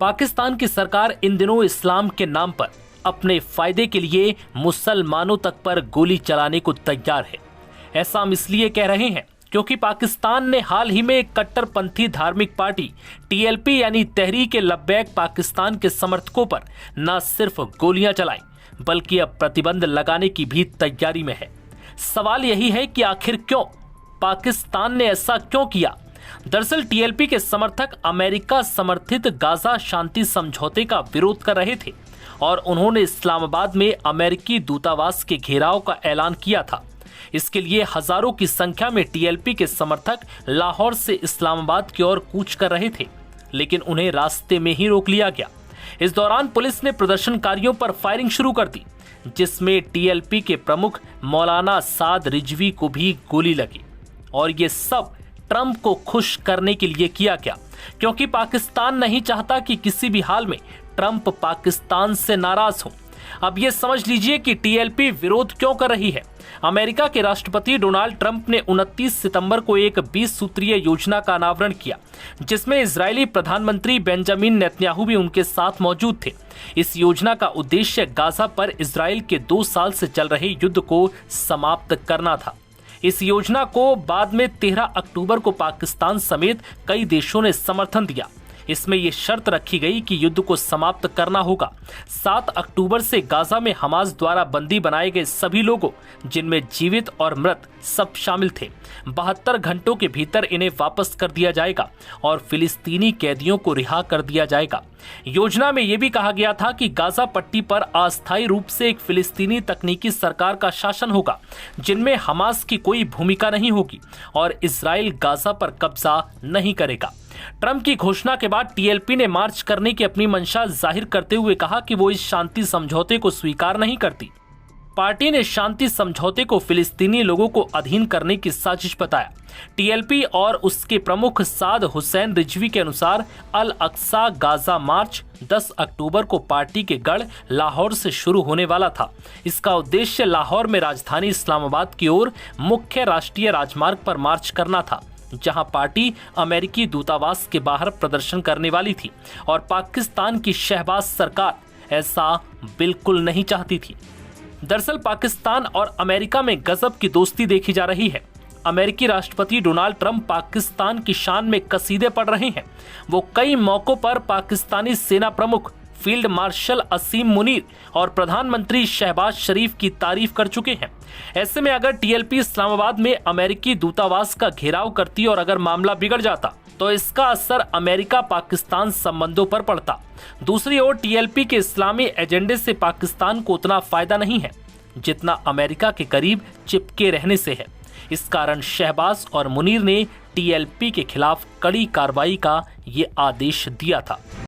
पाकिस्तान की सरकार इन दिनों इस्लाम के नाम पर अपने फायदे के लिए मुसलमानों तक पर गोली चलाने को तैयार है। ऐसा हम इसलिए कह रहे हैं क्योंकि पाकिस्तान ने हाल ही में एक कट्टरपंथी धार्मिक पार्टी टीएलपी यानी तहरीक लब्बैक पाकिस्तान के समर्थकों पर न सिर्फ गोलियां चलाई बल्कि अब प्रतिबंध लगाने की भी तैयारी में है। सवाल यही है कि आखिर क्यों पाकिस्तान ने ऐसा क्यों किया। दरअसल टीएलपी के समर्थक अमेरिका समर्थित गाजा शांति समझौते का विरोध कर रहे थे और उन्होंने इस्लामाबाद में अमेरिकी दूतावास के घेराव का ऐलान किया था। इसके लिए हजारों की संख्या में टीएलपी के समर्थक लाहौर से इस्लामाबाद की ओर कूच कर रहे थे, लेकिन उन्हें रास्ते में ही रोक लिया गया। इस दौरान पुलिस ने प्रदर्शनकारियों पर फायरिंग शुरू कर दी, जिसमें टीएलपी के प्रमुख मौलाना साद रिजवी को भी गोली लगी। और ये सब ट्रंप को खुश करने के लिए किया गया, क्योंकि पाकिस्तान नहीं चाहता कि किसी भी हाल में ट्रंप पाकिस्तान से नाराज हो। अब ये समझ लीजिए कि टीएलपी विरोध क्यों कर रही है। अमेरिका के राष्ट्रपति डोनाल्ड ट्रंप ने 29 सितंबर को एक 20 सूत्रीय योजना का अनावरण किया, जिसमें इजरायली प्रधानमंत्री बेंजामिन नेतन्याहू भी उनके साथ मौजूद थे। इस योजना का उद्देश्य गाजा पर इजरायल के 2 साल से चल रहे युद्ध को समाप्त करना था। इस योजना को बाद में 13 अक्टूबर को पाकिस्तान समेत कई देशों ने समर्थन दिया। इसमें यह शर्त रखी गई कि युद्ध को समाप्त करना होगा। 7 अक्टूबर से गाजा में हमास द्वारा बंदी बनाए गए सभी लोगों, जिनमें जीवित और मृत सब शामिल थे, 72 घंटों के भीतर इन्हें वापस कर दिया जाएगा और फिलिस्तीनी कैदियों को रिहा कर दिया जाएगा। योजना में यह भी कहा गया था कि गाजा पट्टी पर अस्थायी रूप से एक फिलिस्तीनी तकनीकी सरकार का शासन होगा, जिनमें हमास की कोई भूमिका नहीं होगी और इजराइल गाजा पर कब्जा नहीं करेगा। ट्रंप की घोषणा के बाद टीएलपी ने मार्च करने की अपनी मंशा जाहिर करते हुए कहा कि वो इस शांति समझौते को स्वीकार नहीं करती। पार्टी ने शांति समझौते को फिलिस्तीनी लोगों को अधीन करने की साजिश बताया। टीएलपी और उसके प्रमुख साद हुसैन रिजवी के अनुसार अल अक्सा गाजा मार्च 10 अक्टूबर को पार्टी के गढ़ लाहौर से शुरू होने वाला था। इसका उद्देश्य लाहौर में राजधानी इस्लामाबाद की ओर मुख्य राष्ट्रीय राजमार्ग पर मार्च करना था, जहां पार्टी अमेरिकी दूतावास के बाहर प्रदर्शन करने वाली थी और पाकिस्तान की शहबाज सरकार ऐसा बिल्कुल नहीं चाहती थी। दरअसल पाकिस्तान और अमेरिका में गजब की दोस्ती देखी जा रही है। अमेरिकी राष्ट्रपति डोनाल्ड ट्रंप पाकिस्तान की शान में कसीदे पढ़ रहे हैं। वो कई मौकों पर पाकिस्तानी सेना प्रमुख फील्ड मार्शल असीम मुनीर और प्रधानमंत्री शहबाज शरीफ की तारीफ कर चुके हैं। ऐसे में अगर टीएलपी इस्लामाबाद में अमेरिकी दूतावास का घेराव करती और अगर मामला बिगड़ जाता तो इसका असर अमेरिका पाकिस्तान संबंधों पर पड़ता। दूसरी ओर टीएलपी के इस्लामी एजेंडे से पाकिस्तान को उतना फायदा नहीं है जितना अमेरिका के करीब चिपके रहने से है। इस कारण शहबाज और मुनीर ने टीएलपी के खिलाफ कड़ी कार्रवाई का ये आदेश दिया था।